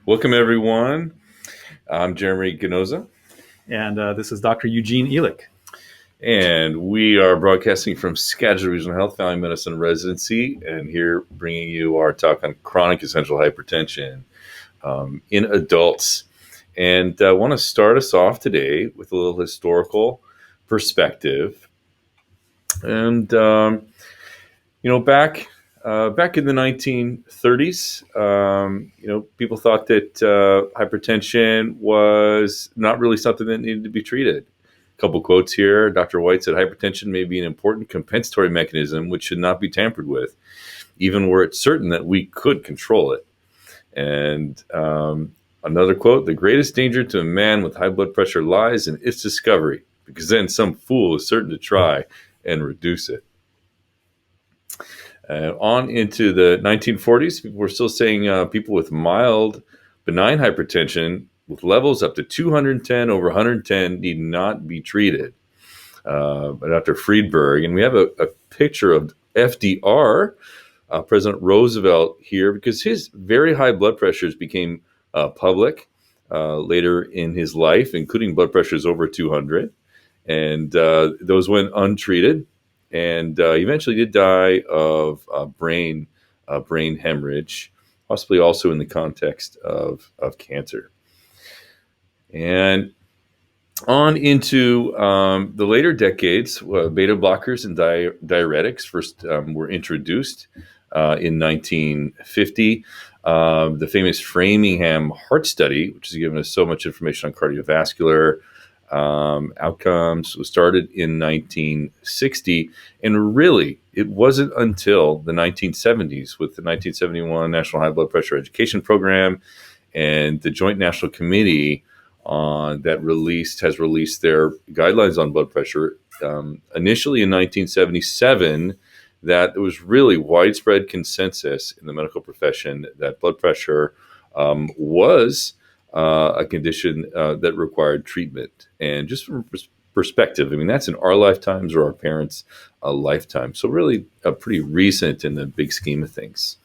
Welcome, everyone. I'm Jeremy Ginoza, And this is Dr. Yevgeniy Elikh. and we are broadcasting from Skagit Regional Health Family Medicine Residency, and here bringing you our talk on chronic essential hypertension in adults. And I want to start us off today with a little historical perspective. And back in the 1930s, people thought that hypertension was not really something that needed to be treated. A couple quotes here. Dr. White said, hypertension may be an important compensatory mechanism which should not be tampered with, even were it certain that we could control it. And another quote, the greatest danger to a man with high blood pressure lies in its discovery, because then some fool is certain to try and reduce it. On into the 1940s, people were still saying people with mild benign hypertension with levels up to 210 over 110 need not be treated by Dr. Friedberg. And we have a picture of FDR, President Roosevelt here, because his very high blood pressures became public later in his life, including blood pressures over 200. And those went untreated. And eventually did die of brain hemorrhage, possibly also in the context of cancer. And on into the later decades, beta blockers and diuretics first were introduced in 1950. The famous Framingham Heart Study, which has given us so much information on cardiovascular outcomes, was started in 1960, and really it wasn't until the 1970s with the 1971 National High Blood Pressure Education Program and the Joint National Committee has released their guidelines on blood pressure initially in 1977, that there was really widespread consensus in the medical profession that blood pressure was a condition that required treatment. And just from perspective, I mean, that's in our lifetimes or our parents' lifetime. So really pretty recent in the big scheme of things.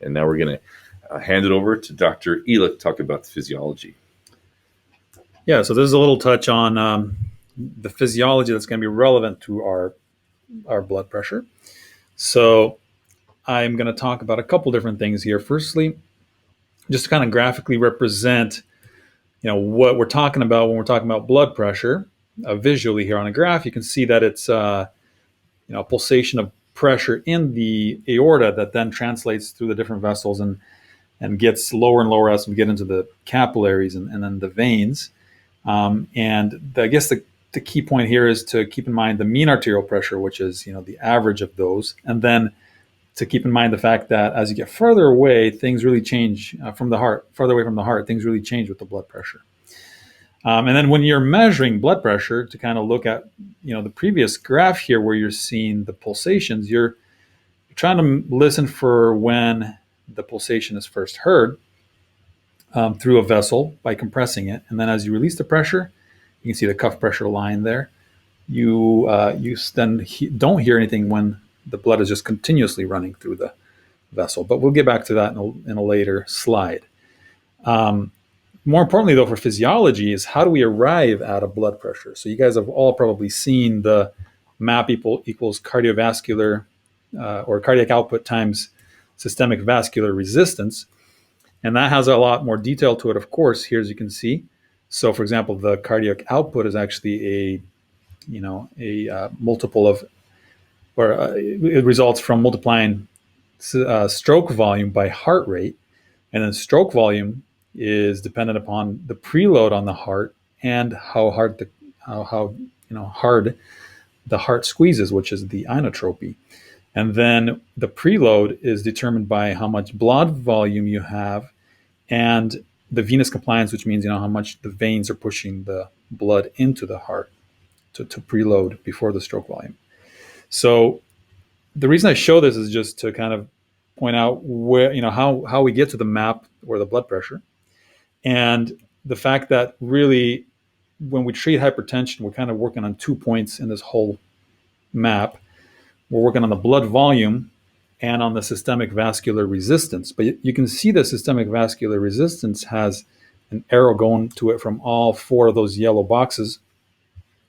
And now we're going to hand it over to Dr. Elikh to talk about the physiology. Yeah, so this is a little touch on the physiology that's going to be relevant to our blood pressure. So I'm going to talk about a couple different things here. Firstly, just to kind of graphically represent, what we're talking about when we're talking about blood pressure. Visually here on a graph, you can see that it's a pulsation of pressure in the aorta that then translates through the different vessels and gets lower and lower as we get into the capillaries and then the veins. I guess the key point here is to keep in mind the mean arterial pressure, which is the average of those, and then to keep in mind the fact that as you get further away, things really change from the heart. Further away from the heart, things really change with the blood pressure. And then when you're measuring blood pressure, to kind of look at the previous graph here where you're seeing the pulsations, you're trying to listen for when the pulsation is first heard through a vessel by compressing it, and then as you release the pressure, you can see the cuff pressure line there. You then don't hear anything when the blood is just continuously running through the vessel. But we'll get back to that in a later slide. More importantly, though, for physiology is how do we arrive at a blood pressure? So you guys have all probably seen the MAP equals cardiovascular or cardiac output times systemic vascular resistance. And that has a lot more detail to it, of course, here as you can see. So, for example, the cardiac output is actually a multiple of, it results from multiplying stroke volume by heart rate. And then stroke volume is dependent upon the preload on the heart and how hard the heart squeezes, which is the inotropy. And then the preload is determined by how much blood volume you have and the venous compliance, which means how much the veins are pushing the blood into the heart to preload before the stroke volume. So the reason I show this is just to kind of point out where how we get to the map or the blood pressure, and the fact that really when we treat hypertension, we're kind of working on 2 points in this whole map. We're working on the blood volume and on the systemic vascular resistance. But you can see the systemic vascular resistance has an arrow going to it from all four of those yellow boxes,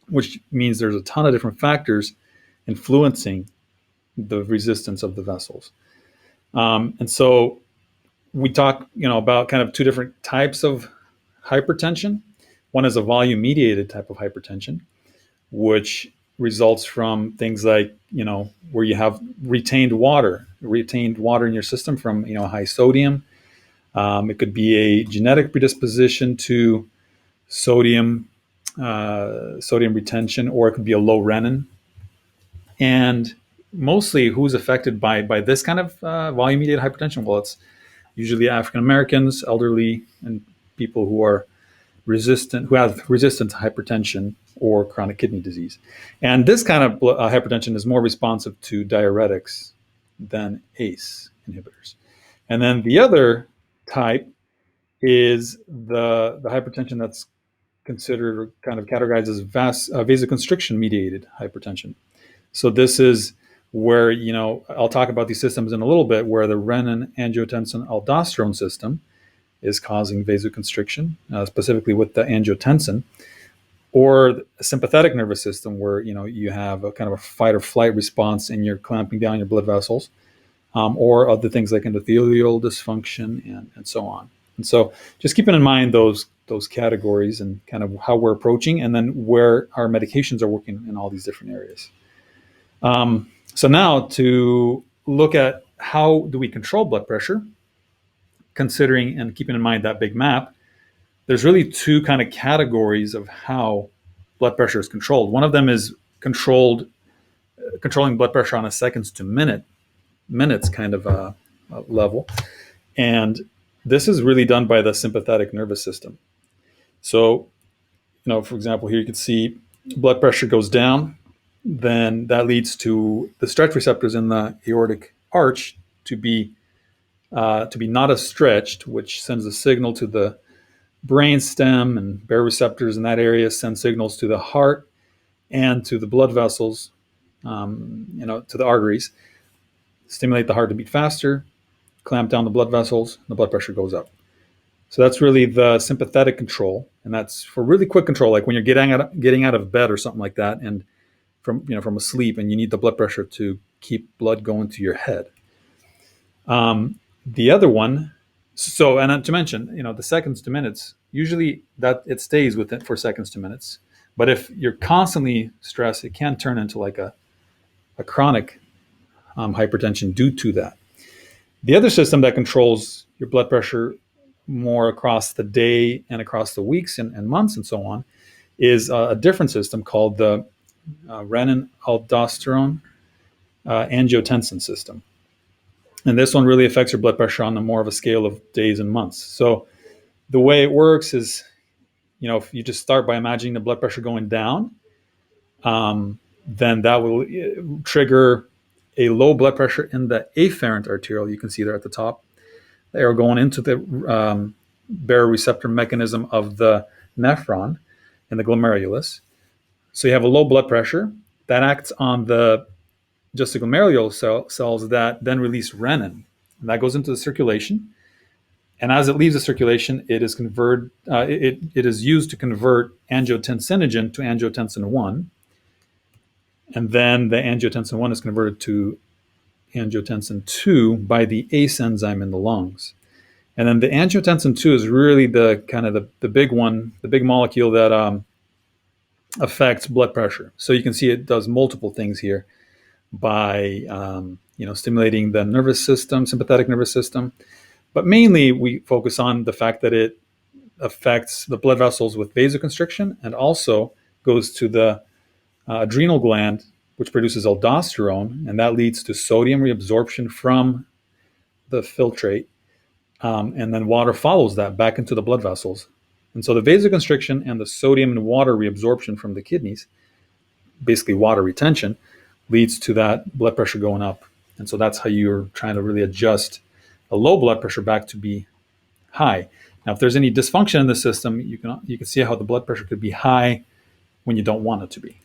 which means there's a ton of different factors influencing the resistance of the vessels. And so we talk, about kind of two different types of hypertension. One is a volume-mediated type of hypertension, which results from things like, where you have retained water in your system from, high sodium. It could be a genetic predisposition to sodium retention, or it could be a low renin. And mostly who's affected by this kind of volume-mediated hypertension? Well, it's usually African Americans, elderly, and people who have resistant to hypertension or chronic kidney disease. And this kind of hypertension is more responsive to diuretics than ACE inhibitors. And then the other type is the hypertension that's considered or kind of categorized as vasoconstriction mediated hypertension. So this is where, I'll talk about these systems in a little bit, where the renin, angiotensin, aldosterone system is causing vasoconstriction, specifically with the angiotensin, or a sympathetic nervous system where, you have a kind of a fight or flight response and you're clamping down your blood vessels, or other things like endothelial dysfunction and so on. And so just keeping in mind those categories and kind of how we're approaching, and then where our medications are working in all these different areas. So now to look at how do we control blood pressure, considering and keeping in mind that big map, there's really two kind of categories of how blood pressure is controlled. One of them is controlling blood pressure on a seconds to minutes kind of level. And this is really done by the sympathetic nervous system. So, for example, here you can see blood pressure goes down, then that leads to the stretch receptors in the aortic arch to be not as stretched, which sends a signal to the brain stem, and baroreceptors in that area send signals to the heart and to the blood vessels, to the arteries, stimulate the heart to beat faster, clamp down the blood vessels, the blood pressure goes up. So that's really the sympathetic control, and that's for really quick control, like when you're getting out of bed or something like that, and from asleep, and you need the blood pressure to keep blood going to your head. The other one, and to mention, the seconds to minutes, usually that it stays with it for seconds to minutes. But if you're constantly stressed, it can turn into like a chronic hypertension due to that. The other system that controls your blood pressure more across the day and across the weeks and months and so on is a different system called the renin aldosterone angiotensin system. And this one really affects your blood pressure on more of a scale of days and months. So the way it works is, if you just start by imagining the blood pressure going down, then that will trigger a low blood pressure in the afferent arteriole. You can see there at the top. They are going into the baroreceptor mechanism of the nephron in the glomerulus. So you have a low blood pressure that acts on the justoglomerular cells that then release renin, and that goes into the circulation. And as it leaves the circulation, it is it is used to convert angiotensinogen to angiotensin 1, and then the angiotensin 1 is converted to angiotensin 2 by the ACE enzyme in the lungs. And then the angiotensin 2 is really the kind of the big one, the big molecule that affects blood pressure. So you can see it does multiple things here by stimulating the nervous system, sympathetic nervous system. But mainly we focus on the fact that it affects the blood vessels with vasoconstriction, and also goes to the adrenal gland, which produces aldosterone, and that leads to sodium reabsorption from the filtrate, and then water follows that back into the blood vessels. And so the vasoconstriction and the sodium and water reabsorption from the kidneys, basically water retention, leads to that blood pressure going up. And so that's how you're trying to really adjust a low blood pressure back to be high. Now, if there's any dysfunction in the system, you can see how the blood pressure could be high when you don't want it to be.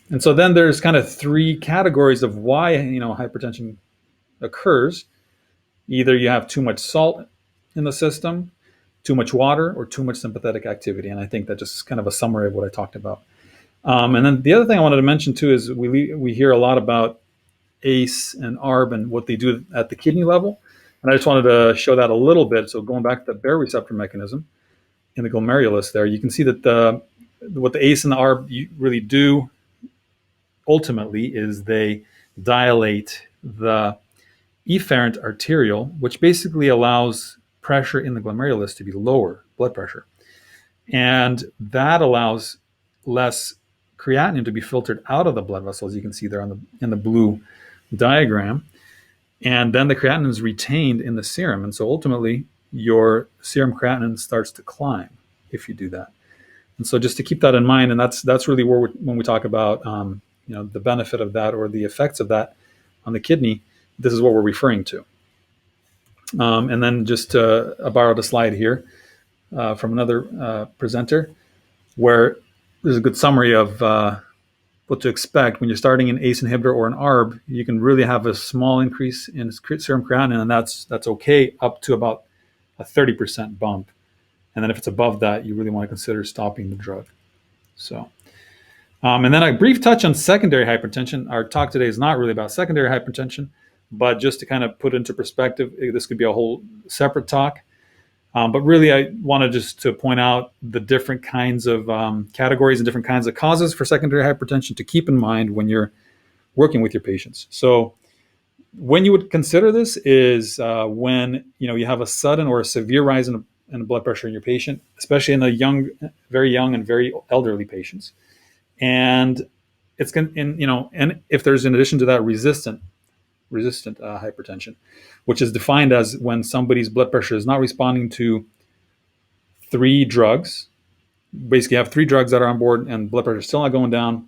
And so then there's kind of three categories of why hypertension occurs. Either you have too much salt in the system, too much water, or too much sympathetic activity. And I think that just is kind of a summary of what I talked about. And then the other thing I wanted to mention too is we hear a lot about ACE and ARB and what they do at the kidney level. And I just wanted to show that a little bit. So going back to the baroreceptor mechanism in the glomerulus there, you can see that what the ACE and the ARB really do ultimately is they dilate the efferent arteriole, which basically allows pressure in the glomerulus to be lower, blood pressure. And that allows less creatinine to be filtered out of the blood vessel, as you can see there in the blue diagram. And then the creatinine is retained in the serum. And so ultimately, your serum creatinine starts to climb if you do that. And so just to keep that in mind, and that's really where when we talk about the benefit of that or the effects of that on the kidney, this is what we're referring to. And then just I borrowed a slide here from another presenter where there's a good summary of what to expect when you're starting an ACE inhibitor or an ARB. You can really have a small increase in serum creatinine, and that's okay up to about a 30% bump. And then if it's above that, you really want to consider stopping the drug. So, and then a brief touch on secondary hypertension. Our talk today is not really about secondary hypertension, but just to kind of put into perspective, this could be a whole separate talk. But really, I wanted just to point out the different kinds of categories and different kinds of causes for secondary hypertension to keep in mind when you're working with your patients. So when you would consider this is when you have a sudden or a severe rise in blood pressure in your patient, especially in the very young and very elderly patients. And it's and if there's in addition to that resistant hypertension, which is defined as when somebody's blood pressure is not responding to three drugs. Basically, you have three drugs that are on board and blood pressure is still not going down.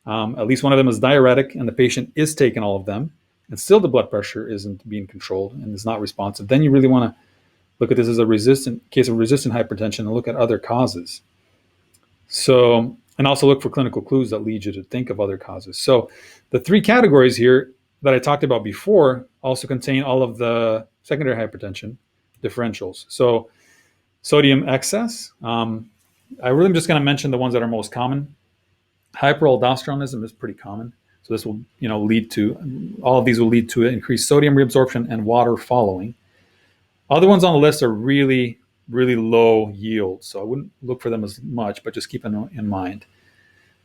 At least one of them is diuretic and the patient is taking all of them and still the blood pressure isn't being controlled and is not responsive. Then you really want to look at this as a case of resistant hypertension and look at other causes. So, and also look for clinical clues that lead you to think of other causes. So the three categories here that I talked about before also contain all of the secondary hypertension differentials. So sodium excess, I really am just going to mention the ones that are most common. Hyperaldosteronism is pretty common. So this will lead to, all of these will lead to increased sodium reabsorption and water following. Other ones on the list are really, really low yield. So I wouldn't look for them as much, but just keep them in mind.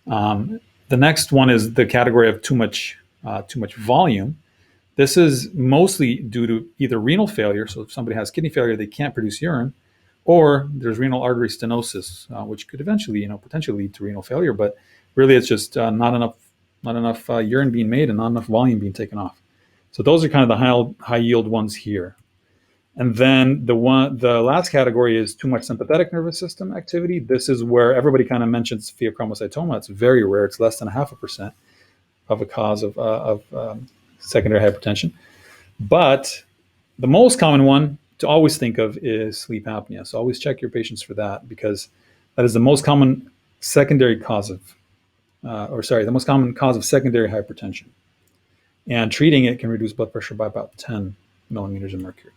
The next one is the category of too much volume. This is mostly due to either renal failure. So if somebody has kidney failure, they can't produce urine, or there's renal artery stenosis, which could eventually, potentially lead to renal failure. But really, it's just not enough urine being made and not enough volume being taken off. So those are kind of the high yield ones here. And then the last category is too much sympathetic nervous system activity. This is where everybody kind of mentions pheochromocytoma. It's very rare. It's less than 0.5% of a cause of secondary hypertension. But the most common one to always think of is sleep apnea. So always check your patients for that, because that is the most common secondary cause of, the most common cause of secondary hypertension. And treating it can reduce blood pressure by about 10 millimeters of mercury.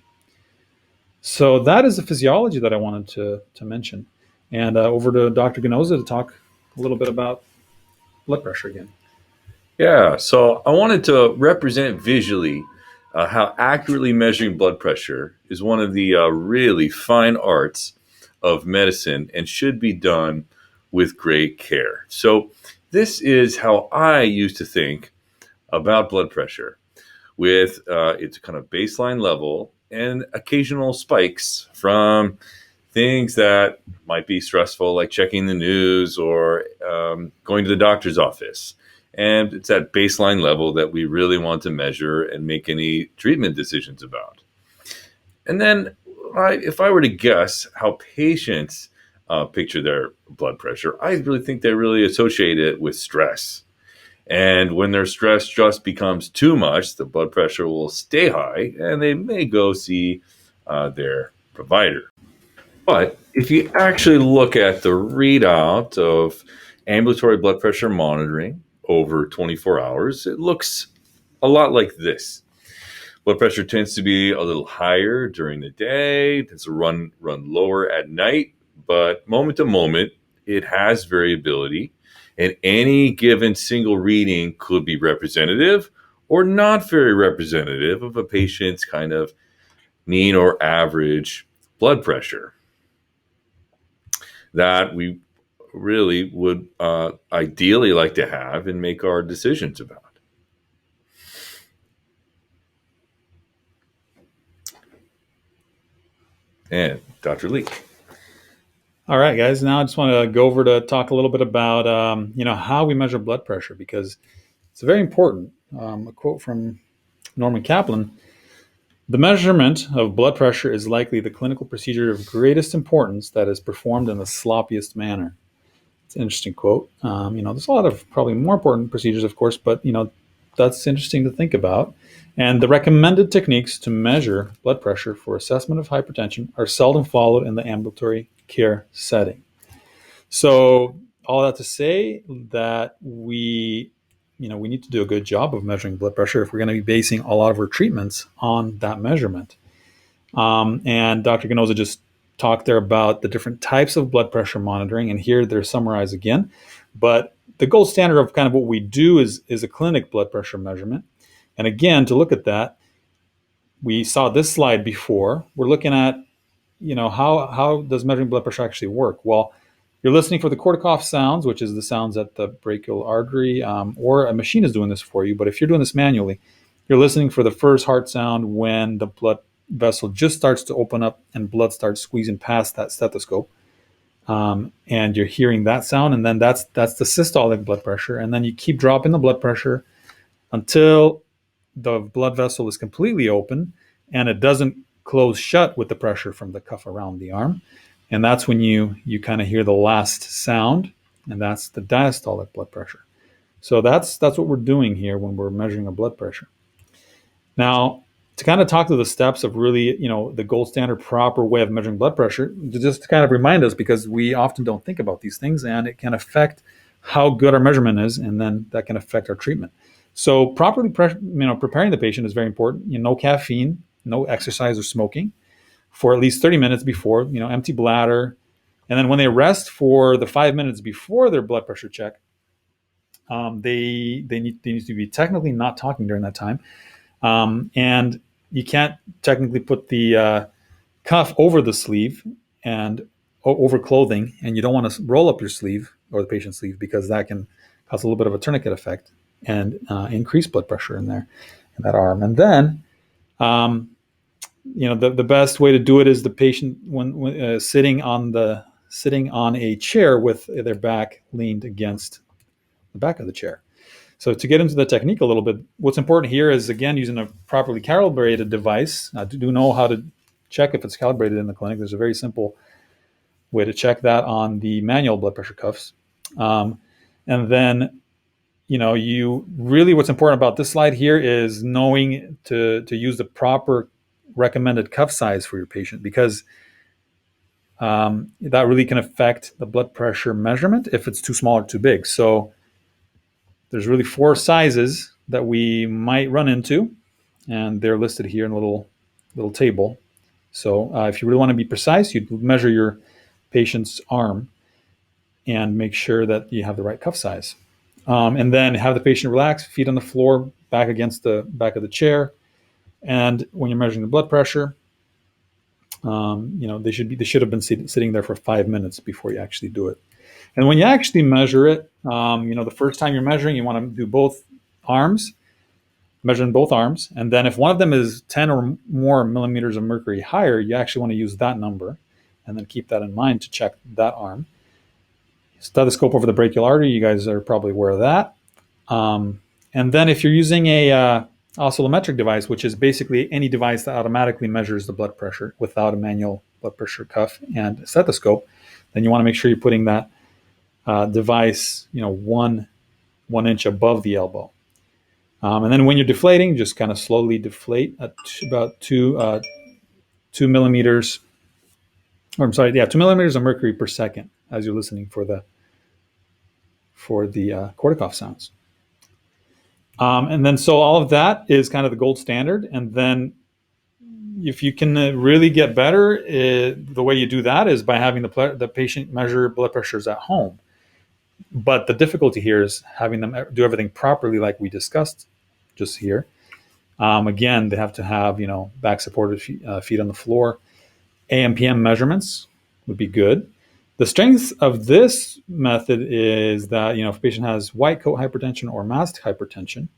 So that is the physiology that I wanted to mention. And over to Dr. Ginoza to talk a little bit about blood pressure again. Yeah, so I wanted to represent visually how accurately measuring blood pressure is one of the really fine arts of medicine and should be done with great care. So this is how I used to think about blood pressure, with its kind of baseline level and occasional spikes from things that might be stressful, like checking the news or going to the doctor's office. And it's that baseline level that we really want to measure and make any treatment decisions about. And then if I were to guess how patients picture their blood pressure, I really think they really associate it with stress. And when their stress just becomes too much, the blood pressure will stay high and they may go see their provider. But if you actually look at the readout of ambulatory blood pressure monitoring over 24 hours, it looks a lot like this. Blood pressure tends to be a little higher during the day, tends to run lower at night, but moment to moment, it has variability, and any given single reading could be representative or not very representative of a patient's kind of mean or average blood pressure that we really would ideally like to have and make our decisions about. And Dr. Elikh. All right, guys. Now I just want to go over to talk a little bit about how we measure blood pressure, because it's very important. A quote from Norman Kaplan: "The measurement of blood pressure is likely the clinical procedure of greatest importance that is performed in the sloppiest manner." It's an interesting quote. There's a lot of probably more important procedures, of course, but that's interesting to think about. And the recommended techniques to measure blood pressure for assessment of hypertension are seldom followed in the ambulatory care setting. So all that to say that we need to do a good job of measuring blood pressure if we're going to be basing a lot of our treatments on that measurement. And Dr. Ginoza just talked there about the different types of blood pressure monitoring, and here they're summarized again. But the gold standard of kind of what we do is a clinic blood pressure measurement. And again, to look at that, we saw this slide before. We're looking at, how does measuring blood pressure actually work? Well, you're listening for the Korsakoff sounds, which is the sounds at the brachial artery, or a machine is doing this for you. But if you're doing this manually, you're listening for the first heart sound when the blood vessel just starts to open up and blood starts squeezing past that stethoscope. And you're hearing that sound, and then that's the systolic blood pressure. And then you keep dropping the blood pressure until the blood vessel is completely open and it doesn't close shut with the pressure from the cuff around the arm. And that's when you kind of hear the last sound, and that's the diastolic blood pressure. So that's what we're doing here when we're measuring a blood pressure. Now, to kind of talk to the steps of really, the gold standard proper way of measuring blood pressure, just to kind of remind us, because we often don't think about these things, and it can affect how good our measurement is, and then that can affect our treatment. So properly preparing the patient is very important. No caffeine, no exercise or smoking for at least 30 minutes before, empty bladder. And then when they rest for the 5 minutes before their blood pressure check, they need to be technically not talking during that time. And you can't technically put the cuff over the sleeve and over clothing, and you don't want to roll up your sleeve or the patient's sleeve, because that can cause a little bit of a tourniquet effect and increase blood pressure in that arm. And then, the best way to do it is the patient when sitting on a chair with their back leaned against the back of the chair. So to get into the technique a little bit, what's important here is, again, using a properly calibrated device. I do know how to check if it's calibrated in the clinic. There's a very simple way to check that on the manual blood pressure cuffs. And then, what's important about this slide here is knowing to use the proper recommended cuff size for your patient, because that really can affect the blood pressure measurement if it's too small or too big. So there's really 4 sizes that we might run into, and they're listed here in a little table. So if you really want to be precise, you'd measure your patient's arm and make sure that you have the right cuff size. And then have the patient relax, feet on the floor, back against the back of the chair. And when you're measuring the blood pressure, they should have been sitting there for 5 minutes before you actually do it. And when you actually measure it, the first time you're measuring, you want to do both arms, measuring both arms. And then if one of them is 10 or more millimeters of mercury higher, you actually want to use that number, and then keep that in mind to check that arm. Stethoscope over the brachial artery, you guys are probably aware of that. And then if you're using a oscillometric device, which is basically any device that automatically measures the blood pressure without a manual blood pressure cuff and stethoscope, then you want to make sure you're putting that device, 1 inch above the elbow. And then when you're deflating, just kind of slowly deflate at about 2 millimeters, 2 millimeters of mercury per second as you're listening for the Korsakoff sounds. And then so all of that is kind of the gold standard. And then if you can really get better, the way you do that is by having the patient measure blood pressures at home. But the difficulty here is having them do everything properly, like we discussed just here. Again, they have to have, back supported feet on the floor. AM/PM measurements would be good. The strength of this method is that, if a patient has white coat hypertension or masked hypertension,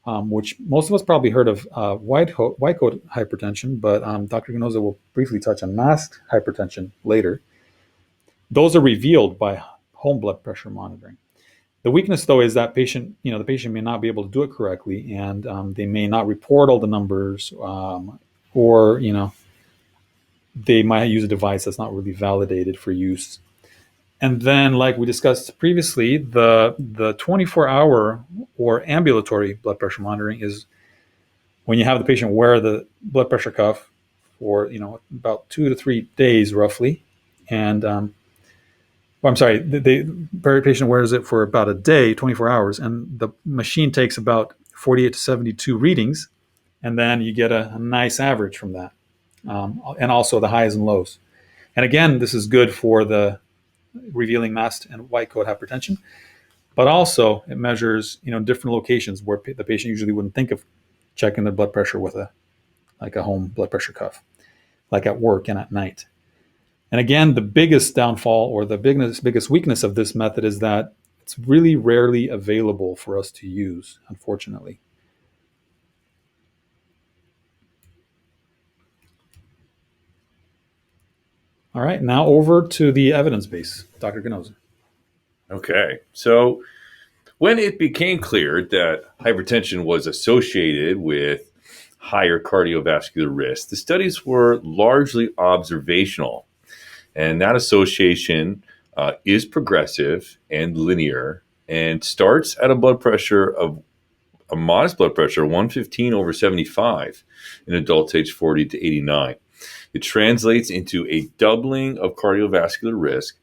which most of us probably heard of white coat hypertension, but Dr. Ginoza will briefly touch on masked hypertension later. Those are revealed by home blood pressure monitoring. The weakness, though, is that the patient may not be able to do it correctly, and they may not report all the numbers, or they might use a device that's not really validated for use. And then, like we discussed previously, the 24-hour or ambulatory blood pressure monitoring is when you have the patient wear the blood pressure cuff for about 2 to 3 days roughly, and the patient wears it for about a day, 24 hours, and the machine takes about 48 to 72 readings, and then you get a nice average from that, and also the highs and lows. And again, this is good for the revealing masked and white coat hypertension, but also it measures different locations where the patient usually wouldn't think of checking their blood pressure with a home blood pressure cuff, like at work and at night. And again, the biggest downfall or the biggest weakness of this method is that it's really rarely available for us to use, unfortunately. All right, now over to the evidence base. Dr. Ginoza. Okay, so when it became clear that hypertension was associated with higher cardiovascular risk, the studies were largely observational. And that association is progressive and linear and starts at a modest blood pressure, 115/75 in adults aged 40 to 89. It translates into a doubling of cardiovascular risk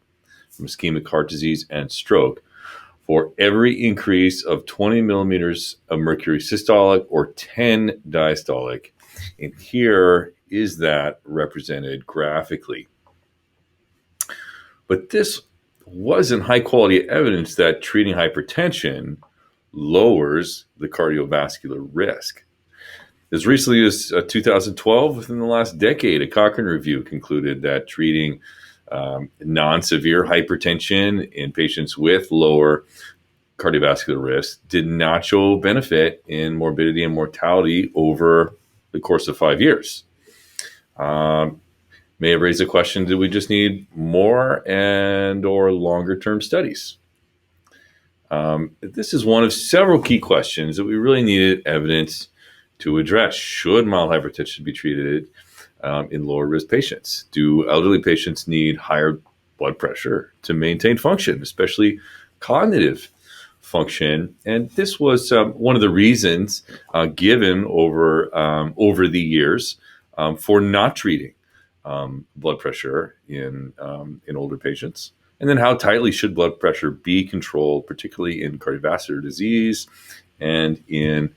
from ischemic heart disease and stroke for every increase of 20 millimeters of mercury systolic or 10 diastolic. And here is that represented graphically. But this wasn't high quality evidence that treating hypertension lowers the cardiovascular risk. As recently as 2012, within the last decade, a Cochrane review concluded that treating non-severe hypertension in patients with lower cardiovascular risk did not show benefit in morbidity and mortality over the course of 5 years. May have raised the question, do we just need more and or longer term studies? This is one of several key questions that we really needed evidence to address. Should mild hypertension be treated in lower risk patients? Do elderly patients need higher blood pressure to maintain function, especially cognitive function? And this was one of the reasons given over the years for not treating blood pressure in older patients. And then how tightly should blood pressure be controlled, particularly in cardiovascular disease and in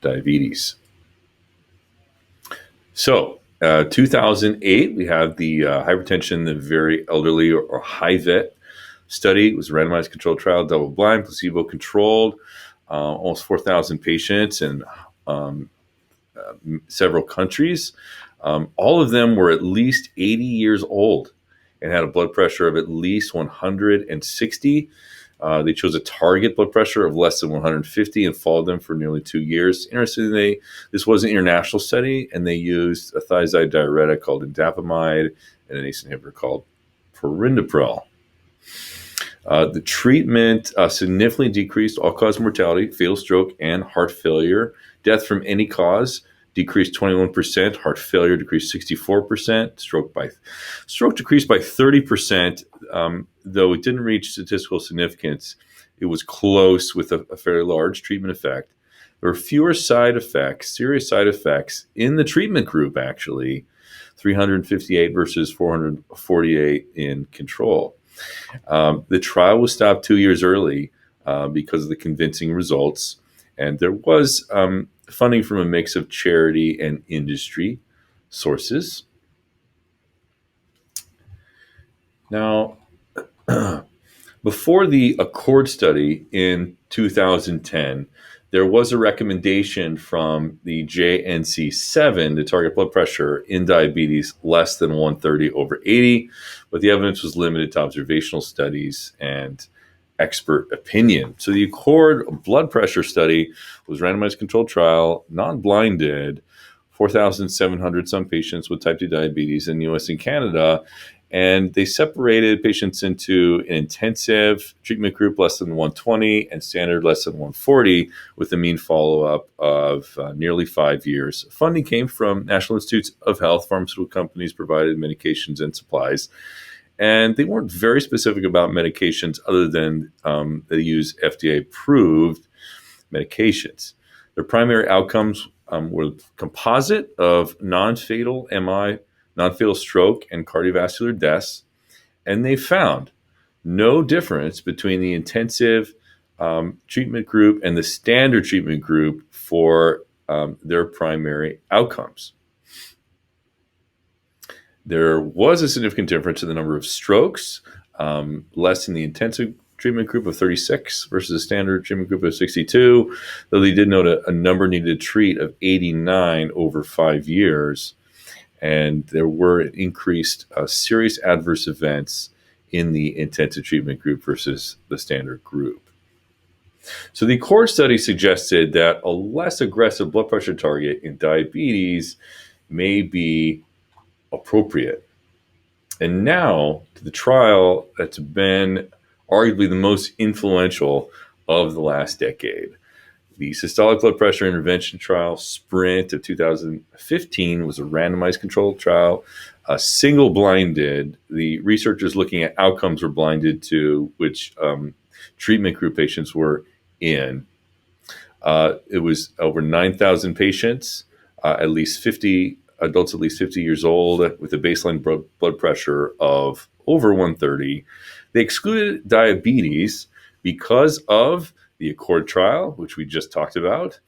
diabetes? So 2008, we have the hypertension in the very elderly or HIVET study. It was a randomized controlled trial, double-blind, placebo-controlled, almost 4,000 patients in several countries. All of them were at least 80 years old and had a blood pressure of at least 160. They chose a target blood pressure of less than 150 and followed them for nearly 2 years. Interestingly, this was an international study, and they used a thiazide diuretic called indapamide and an ACE inhibitor called perindopril. The treatment significantly decreased all-cause mortality, fatal stroke, and heart failure. Death from any cause decreased 21%, heart failure decreased 64%, stroke decreased by 30%, though it didn't reach statistical significance. It was close with a fairly large treatment effect. There were fewer side effects, serious side effects in the treatment group, actually, 358 versus 448 in control. The trial was stopped 2 years early because of the convincing results. And there was funding from a mix of charity and industry sources. Now, before the Accord study in 2010, there was a recommendation from the JNC7 to target blood pressure in diabetes less than 130/80, but the evidence was limited to observational studies and expert opinion. So the Accord blood pressure study was a randomized controlled trial, non-blinded, 4,700 some patients with type 2 diabetes in the US and Canada. And they separated patients into an intensive treatment group less than 120 and standard less than 140 with a mean follow-up of nearly 5 years. Funding came from National Institutes of Health. Pharmaceutical companies provided medications and supplies. And they weren't very specific about medications other than they use FDA-approved medications. Their primary outcomes were composite of non-fatal MI, non-fatal stroke, and cardiovascular deaths. And they found no difference between the intensive treatment group and the standard treatment group for their primary outcomes. There was a significant difference in the number of strokes, less in the intensive treatment group of 36 versus a standard treatment group of 62, though they did note a number needed to treat of 89 over 5 years. And there were increased serious adverse events in the intensive treatment group versus the standard group. So the Accord study suggested that a less aggressive blood pressure target in diabetes may be appropriate. And now to the trial that's been arguably the most influential of the last decade. The systolic blood pressure intervention trial, SPRINT of 2015, was a randomized controlled trial, single-blinded. The researchers looking at outcomes were blinded to which treatment group patients were in. It was over 9,000 patients, at least 50 adults, at least 50 years old, with a baseline blood pressure of over 130. They excluded diabetes because of the Accord trial, which we just talked about,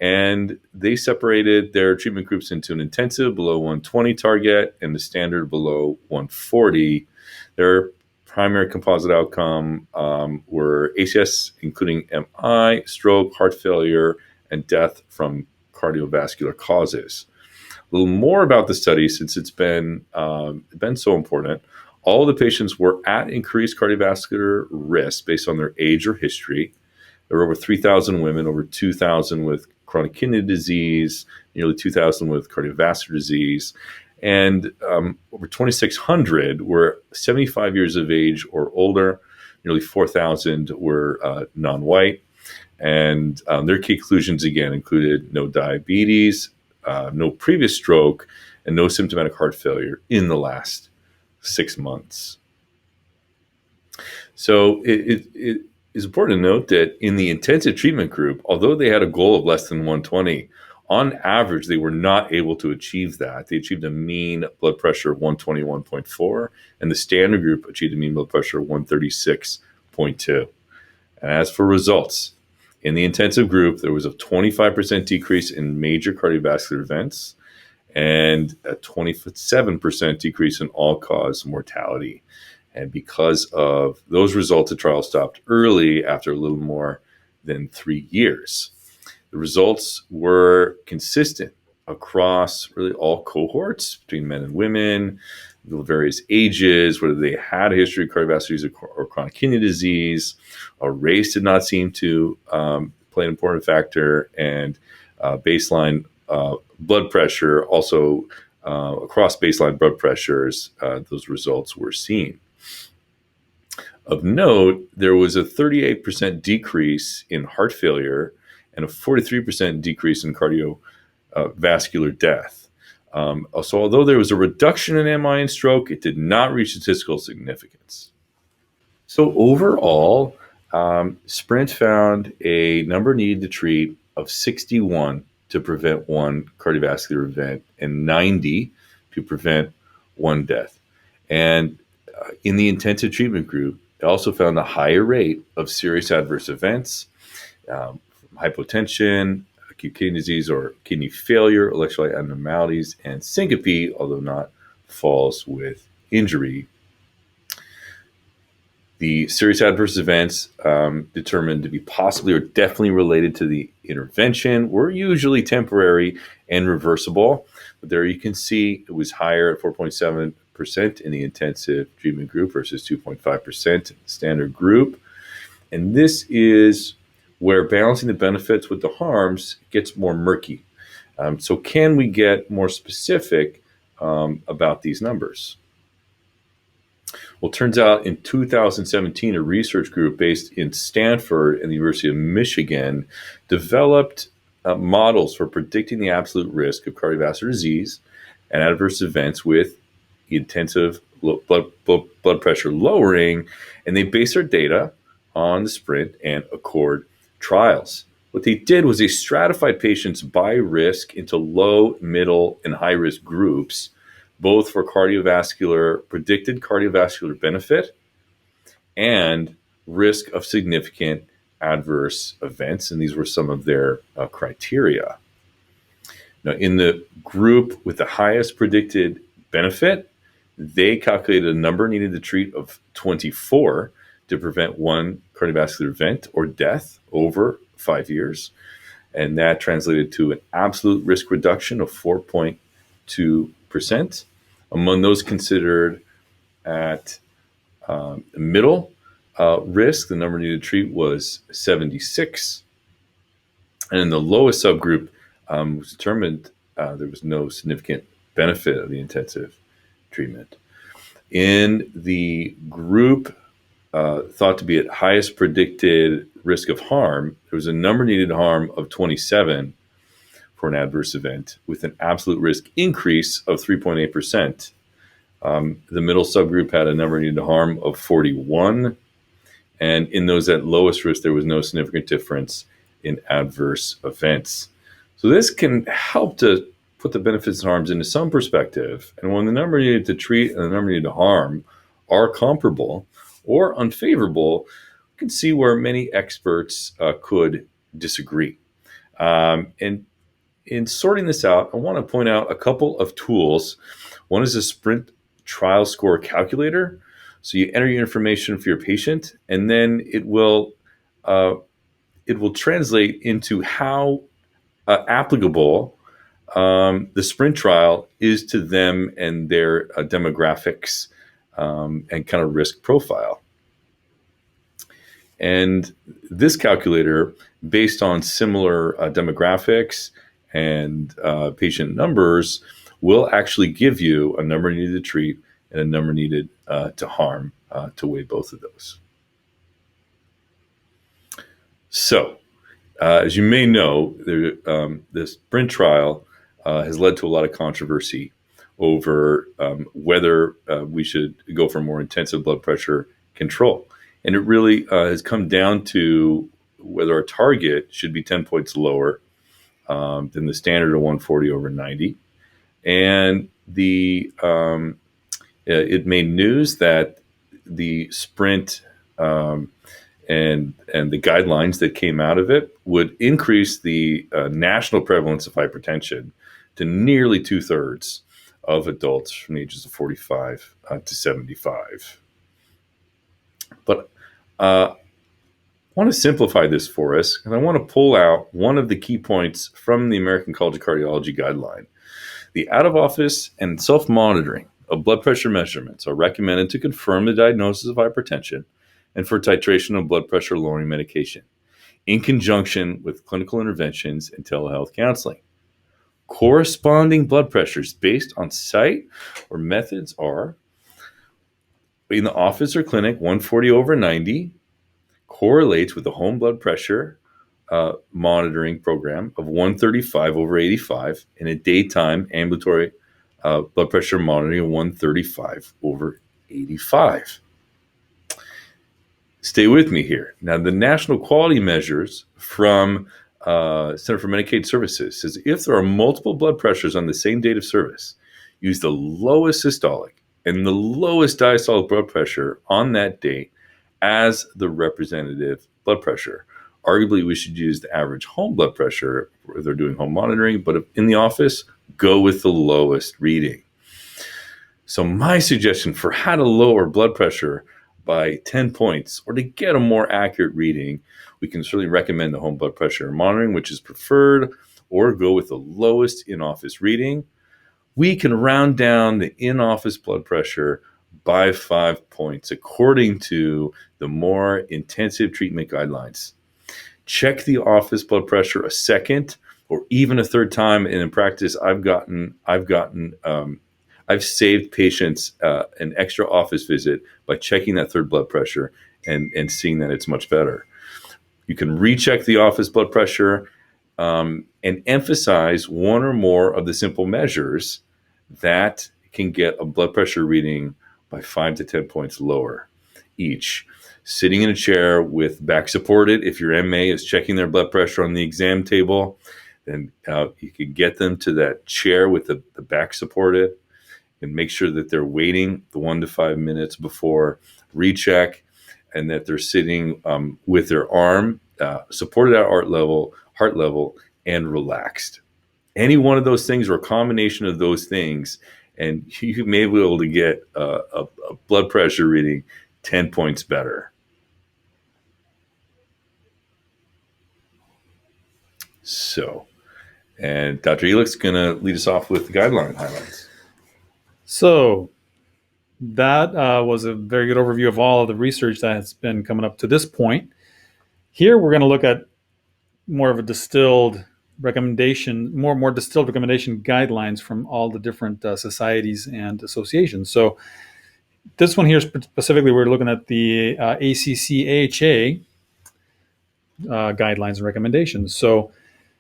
and they separated their treatment groups into an intensive below 120 target and the standard below 140. Their primary composite outcome were ACS, including MI, stroke, heart failure, and death from cardiovascular causes. A little more about the study, since it's been so important. All of the patients were at increased cardiovascular risk based on their age or history. There were over 3,000 women, over 2,000 with chronic kidney disease, nearly 2,000 with cardiovascular disease, and over 2,600 were 75 years of age or older. Nearly 4,000 were non-white. And their key conclusions, again, included no diabetes, no previous stroke, and no symptomatic heart failure in the last 6 months. So it is important to note that in the intensive treatment group, although they had a goal of less than 120, on average, they were not able to achieve that. They achieved a mean blood pressure of 121.4, and the standard group achieved a mean blood pressure of 136.2. And as for results, in the intensive group, there was a 25% decrease in major cardiovascular events and a 27% decrease in all-cause mortality. And because of those results, the trial stopped early after a little more than 3 years. The results were consistent across really all cohorts between men and women, the various ages, whether they had a history of cardiovascular disease or chronic kidney disease. Race did not seem to play an important factor, and baseline blood pressure also across baseline blood pressures, those results were seen. Of note, there was a 38% decrease in heart failure and a 43% decrease in cardiovascular death. So although there was a reduction in MI and stroke, it did not reach statistical significance. So overall, SPRINT found a number needed to treat of 61 to prevent one cardiovascular event and 90 to prevent one death. And in the intensive treatment group, it also found a higher rate of serious adverse events, hypotension, acute kidney disease or kidney failure, electrolyte abnormalities, and syncope, although not falls with injury. The serious adverse events determined to be possibly or definitely related to the intervention were usually temporary and reversible. But there you can see it was higher at 4.7% in the intensive treatment group versus 2.5% in the standard group. And this is where balancing the benefits with the harms gets more murky. So can we get more specific about these numbers? Well, it turns out in 2017, a research group based in Stanford and the University of Michigan developed models for predicting the absolute risk of cardiovascular disease and adverse events with intensive blood pressure lowering, and they based their data on the SPRINT and ACCORD trials. What they did was they stratified patients by risk into low, middle, and high risk groups, both for predicted cardiovascular benefit and risk of significant adverse events. And these were some of their criteria. Now, in the group with the highest predicted benefit, they calculated a number needed to treat of 24 to prevent one cardiovascular event or death over 5 years. And that translated to an absolute risk reduction of 4.2%. Among those considered at middle risk, the number needed to treat was 76. And in the lowest subgroup, was determined there was no significant benefit of the intensive treatment. In the group thought to be at highest predicted risk of harm, there was a number needed harm of 27 for an adverse event with an absolute risk increase of 3.8%. The middle subgroup had a number needed harm of 41. And in those at lowest risk, there was no significant difference in adverse events. So this can help to put the benefits and harms into some perspective. And when the number needed to treat and the number needed to harm are comparable or unfavorable, you can see where many experts could disagree. And in sorting this out, I want to point out a couple of tools. One is a SPRINT trial score calculator. So you enter your information for your patient, and then it will translate into how applicable the SPRINT trial is to them and their demographics and kind of risk profile. And this calculator, based on similar demographics and patient numbers, will actually give you a number needed to treat and a number needed to harm to weigh both of those. So, as you may know, this SPRINT trial has led to a lot of controversy over whether we should go for more intensive blood pressure control. And it really has come down to whether our target should be 10 points lower than the standard of 140 over 90. And it made news that the SPRINT and the guidelines that came out of it would increase the national prevalence of hypertension to nearly 2/3 of adults from the ages of 45 to 75. But I want to simplify this for us, and I want to pull out one of the key points from the American College of Cardiology guideline. The out-of-office and self-monitoring of blood pressure measurements are recommended to confirm the diagnosis of hypertension and for titration of blood pressure lowering medication in conjunction with clinical interventions and telehealth counseling. Corresponding blood pressures based on site or methods are in the office or clinic, 140 over 90 correlates with the home blood pressure monitoring program of 135 over 85 and a daytime ambulatory blood pressure monitoring of 135 over 85. Stay with me here. Now, the national quality measures from Center for Medicaid Services says if there are multiple blood pressures on the same date of service, use the lowest systolic and the lowest diastolic blood pressure on that date as the representative blood pressure. Arguably, we should use the average home blood pressure if they're doing home monitoring, but if in the office, go with the lowest reading. So my suggestion for how to lower blood pressure by 10 points or to get a more accurate reading, we can certainly recommend the home blood pressure monitoring, which is preferred, or go with the lowest in-office reading. We can round down the in-office blood pressure by 5 points according to the more intensive treatment guidelines. Check the office blood pressure a second or even a third time, and in practice, I've saved patients an extra office visit by checking that third blood pressure and seeing that it's much better. You can recheck the office blood pressure and emphasize one or more of the simple measures that can get a blood pressure reading by 5 to 10 points lower each. Sitting in a chair with back supported, if your MA is checking their blood pressure on the exam table, then you can get them to that chair with the back supported and make sure that they're waiting the 1 to 5 minutes before recheck, and that they're sitting with their arm supported at heart level, and relaxed. Any one of those things or a combination of those things, and you may be able to get a blood pressure reading 10 points better. So, and Dr. Elikh's going to lead us off with the guideline highlights. So that was a very good overview of all of the research that has been coming up to this point. Here we're going to look at more of a distilled recommendation, more distilled recommendation guidelines from all the different societies and associations. So this one here specifically, we're looking at the ACC AHA guidelines and recommendations. So,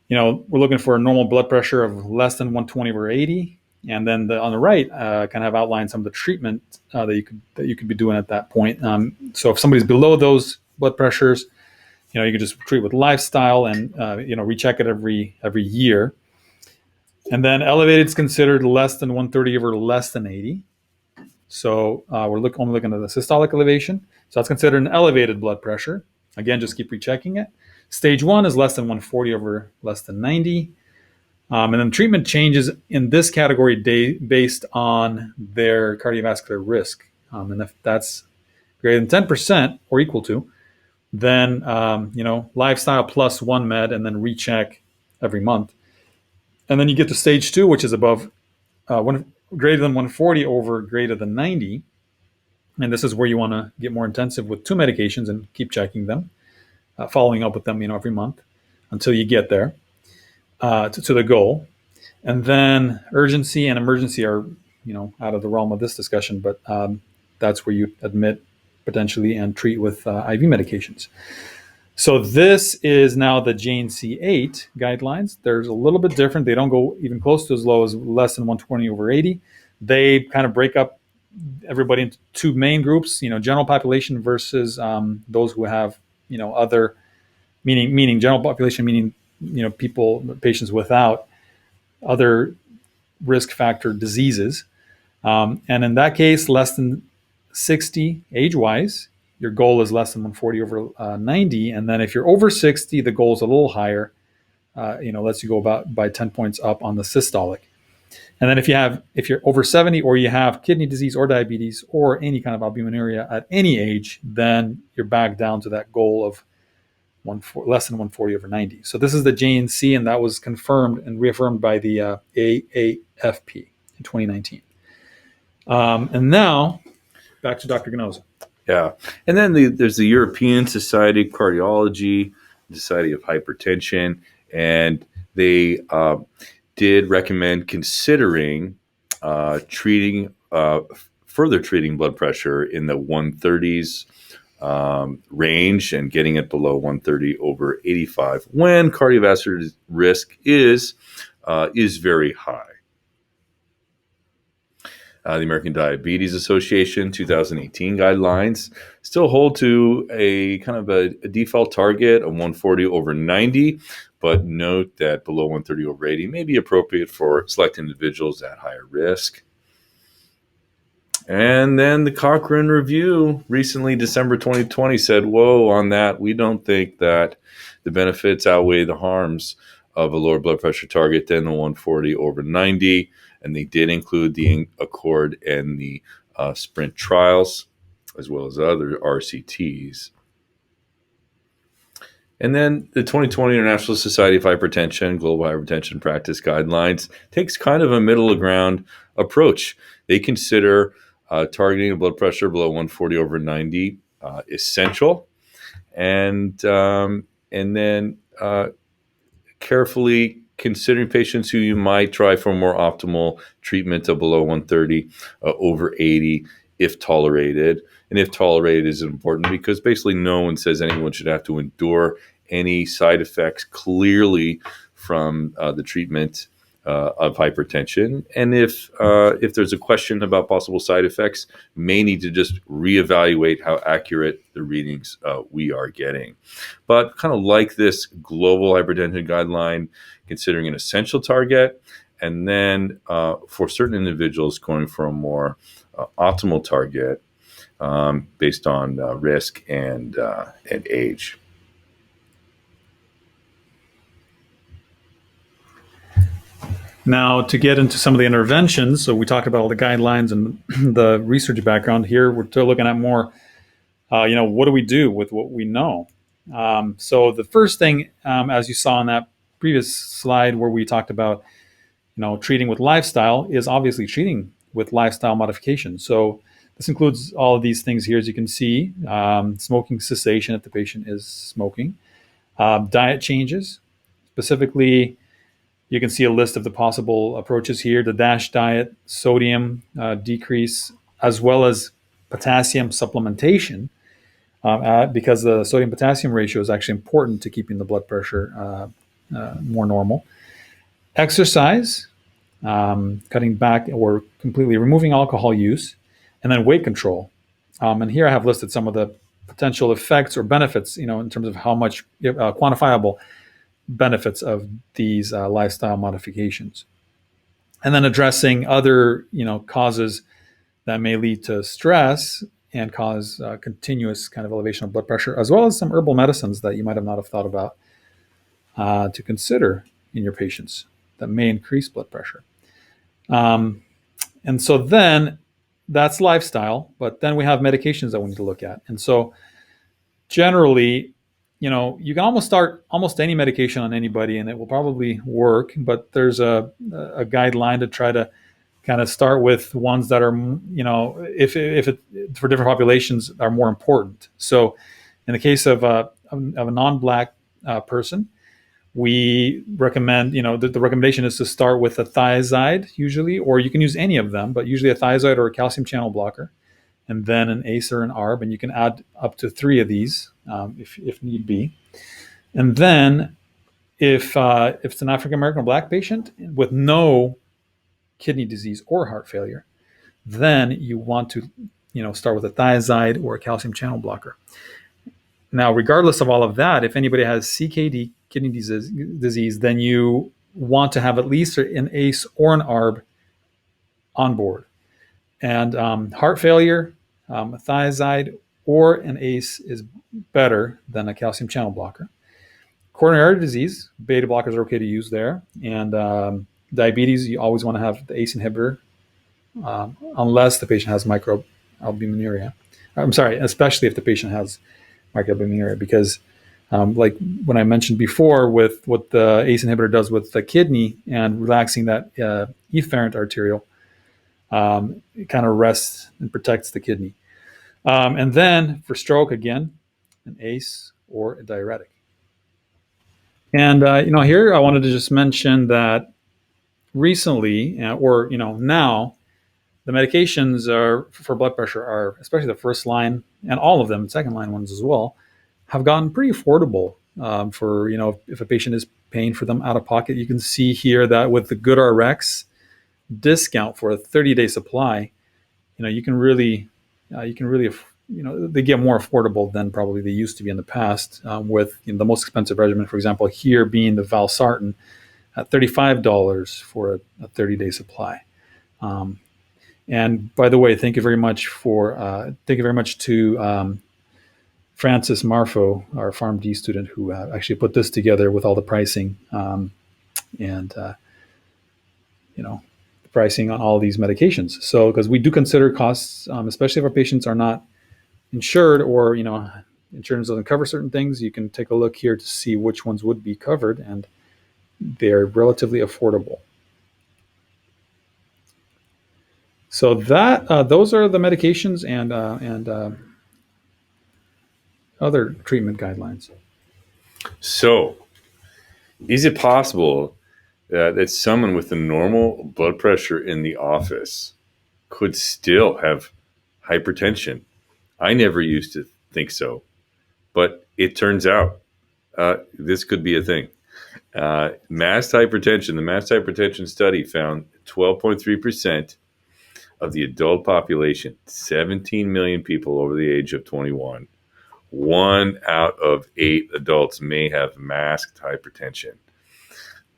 we're looking for a normal blood pressure of less than 120/80. And then on the right, kind of outline some of the treatment that you could be doing at that point. So if somebody's below those blood pressures, you could just treat with lifestyle and recheck it every year. And then elevated is considered less than 130 over less than 80. So we're only looking at the systolic elevation. So that's considered an elevated blood pressure. Again, just keep rechecking it. Stage 1 is less than 140 over less than 90. And then treatment changes in this category based on their cardiovascular risk. And if that's greater than 10% or equal to, then, lifestyle plus one med and then recheck every month. And then you get to stage 2, which is above greater than 140 over greater than 90. And this is where you want to get more intensive with 2 medications and keep checking them, following up with them, every month until you get there. To the goal. And then urgency and emergency are, out of the realm of this discussion, but that's where you admit potentially and treat with IV medications. So this is now the JNC 8 guidelines. There's a little bit different. They don't go even close to as low as less than 120 over 80. They kind of break up everybody into 2 main groups, general population versus those who have, other, meaning general population, meaning patients without other risk factor diseases. And in that case, less than 60 age-wise, your goal is less than 140 over 90. And then if you're over 60, the goal is a little higher, lets you go about by 10 points up on the systolic. And then if you're over 70 or you have kidney disease or diabetes or any kind of albuminuria at any age, then you're back down to that goal of less than 140 over 90. So this is the JNC, and that was confirmed and reaffirmed by the AAFP in 2019. And now, back to Dr. Ginoza. Yeah. And then there's the European Society of Cardiology, Society of Hypertension, and they did recommend considering further treating blood pressure in the 130s range and getting it below 130 over 85 when cardiovascular risk is very high. The American Diabetes Association 2018 guidelines still hold to a kind of a default target of 140 over 90, but note that below 130 over 80 may be appropriate for select individuals at higher risk. And then the Cochrane Review recently, December 2020, said, whoa, on that, we don't think that the benefits outweigh the harms of a lower blood pressure target than the 140/90. And they did include the Accord and the Sprint trials, as well as other RCTs. And then the 2020 International Society of Hypertension, Global Hypertension Practice Guidelines takes kind of a middle ground approach. They consider targeting a blood pressure below 140/90 essential, and then carefully considering patients who you might try for more optimal treatment of below 130/80 if tolerated. And if tolerated is important because basically no one says anyone should have to endure any side effects clearly from the treatment of hypertension. And if there's a question about possible side effects, may need to just reevaluate how accurate the readings we are getting. But kind of like this global hypertension guideline, considering an essential target, and then for certain individuals going for a more optimal target based on risk and age. Now, to get into some of the interventions, so we talked about all the guidelines and the research background. Here, we're still looking at more, what do we do with what we know? So the first thing, as you saw on that previous slide where we talked about, treating with lifestyle, is obviously treating with lifestyle modifications. So this includes all of these things here, as you can see, smoking cessation if the patient is smoking, diet changes, specifically. You can see a list of the possible approaches here: the DASH diet, sodium decrease, as well as potassium supplementation, because the sodium-potassium ratio is actually important to keeping the blood pressure more normal. Exercise, cutting back or completely removing alcohol use, and then weight control. And here I have listed some of the potential effects or benefits, in terms of how much quantifiable benefits of these lifestyle modifications. And then addressing other, causes that may lead to stress and cause continuous kind of elevation of blood pressure, as well as some herbal medicines that you might have not have thought about to consider in your patients that may increase blood pressure. And so then that's lifestyle, but then we have medications that we need to look at. And so generally, you can almost start almost any medication on anybody and it will probably work, but there's a guideline to try to kind of start with ones that are, if it for different populations are more important. So in the case of a non-Black person, we recommend, the recommendation is to start with a thiazide usually, or you can use any of them, but usually a thiazide or a calcium channel blocker, and then an ACE or an ARB, and you can add up to 3 of these if need be. And then if it's an African American or Black patient with no kidney disease or heart failure, then you want to start with a thiazide or a calcium channel blocker. Now, regardless of all of that, if anybody has CKD, kidney disease, then you want to have at least an ACE or an ARB on board. And heart failure, a thiazide or an ACE is better than a calcium channel blocker. Coronary artery disease, beta blockers are okay to use there. And diabetes, you always want to have the ACE inhibitor unless the patient has microalbuminuria. Especially if the patient has microalbuminuria, because like when I mentioned before with what the ACE inhibitor does with the kidney and relaxing that efferent arteriole, it kind of rests and protects the kidney. And then for stroke, again, an ACE or a diuretic. And here I wanted to just mention that recently, now, the medications for blood pressure are, especially the first line and all of them, second line ones as well, have gotten pretty affordable for, if a patient is paying for them out of pocket. You can see here that with the GoodRx discount for a 30-day supply, you can really, they get more affordable than probably they used to be in the past, with the most expensive regimen, for example, here being the valsartan at $35 for a 30-day supply. And by the way, thank you very much to Francis Marfo, our PharmD student, who actually put this together with all the pricing and the pricing on all these medications. So, because we do consider costs, especially if our patients are not insured or insurance doesn't cover certain things, you can take a look here to see which ones would be covered, and they're relatively affordable. So those are the medications and other treatment guidelines. So, is it possible that someone with a normal blood pressure in the office could still have hypertension? I never used to think so, but it turns out this could be a thing. Mass hypertension, the mass hypertension study found 12.3% of the adult population, 17 million people over the age of 21. 1 out of 8 adults may have masked hypertension.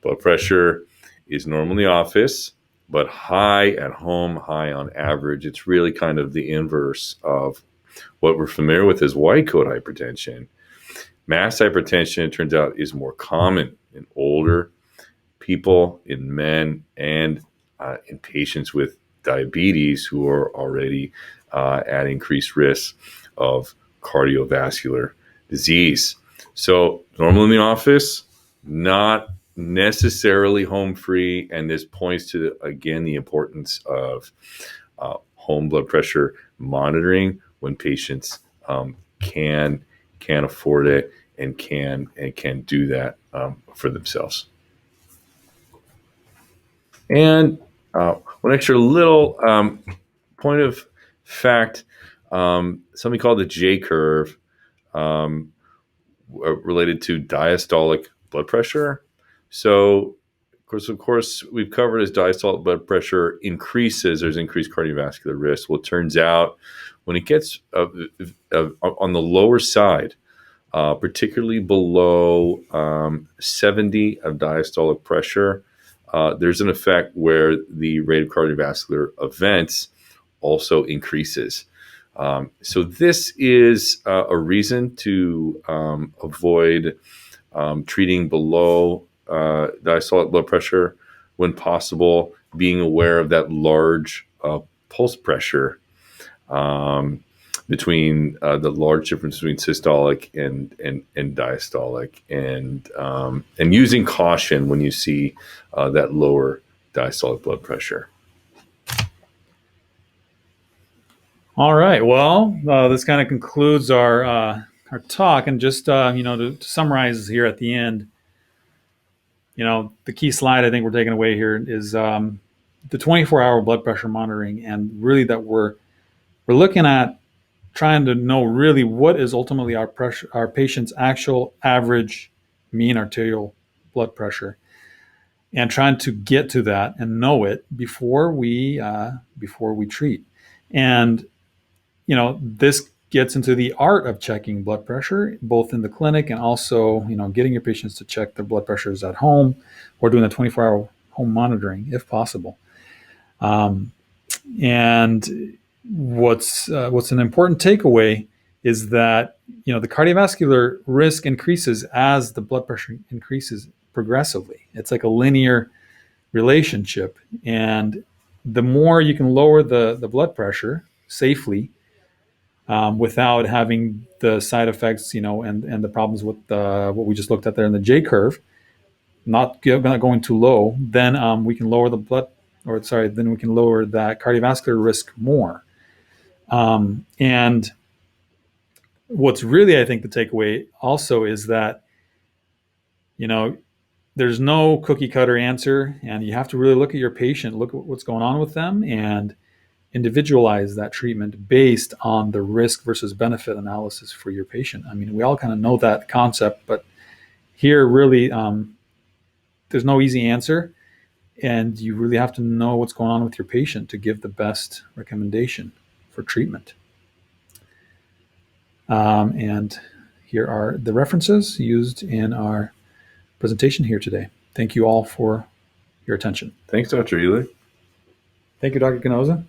Blood pressure is normal in the office, but high at home, high on average. It's really kind of the inverse of what we're familiar with as white coat hypertension. Mass hypertension, it turns out, is more common in older people, in men, and in patients with diabetes who are already at increased risk of cardiovascular disease. So normal in the office, not necessarily home free. And this points to, again, the importance of home blood pressure monitoring when patients can afford it and can do that for themselves. And one extra little point of fact, something called the J curve related to diastolic blood pressure. So, of course, we've covered as diastolic blood pressure increases, there's increased cardiovascular risk. Well, it turns out when it gets on the lower side, particularly below 70 of diastolic pressure, there's an effect where the rate of cardiovascular events also increases. So this is a reason to avoid treating below diastolic blood pressure when possible, being aware of that large pulse pressure between the large difference between systolic and diastolic, and using caution when you see that lower diastolic blood pressure. All right. Well, this kind of concludes our talk, and just to summarize here at the end, the key slide I think we're taking away here is the 24-hour blood pressure monitoring, and really that we're looking at trying to know really what is ultimately our patient's actual average mean arterial blood pressure, and trying to get to that and know it before we treat. And this gets into the art of checking blood pressure, both in the clinic and also, getting your patients to check their blood pressures at home, or doing a 24-hour home monitoring if possible. And what's an important takeaway is that the cardiovascular risk increases as the blood pressure increases progressively. It's like a linear relationship, and the more you can lower the blood pressure safely, without having the side effects, and the problems with what we just looked at there in the J curve, not going too low, then we can lower then we can lower that cardiovascular risk more. And what's really, I think, the takeaway also is that, there's no cookie cutter answer, and you have to really look at your patient, look at what's going on with them, and individualize that treatment based on the risk versus benefit analysis for your patient. I mean, we all kind of know that concept, but here really there's no easy answer, and you really have to know what's going on with your patient to give the best recommendation for treatment. And here are the references used in our presentation here today. Thank you all for your attention. Thanks, Dr. Elikh. Thank you, Dr. Ginoza.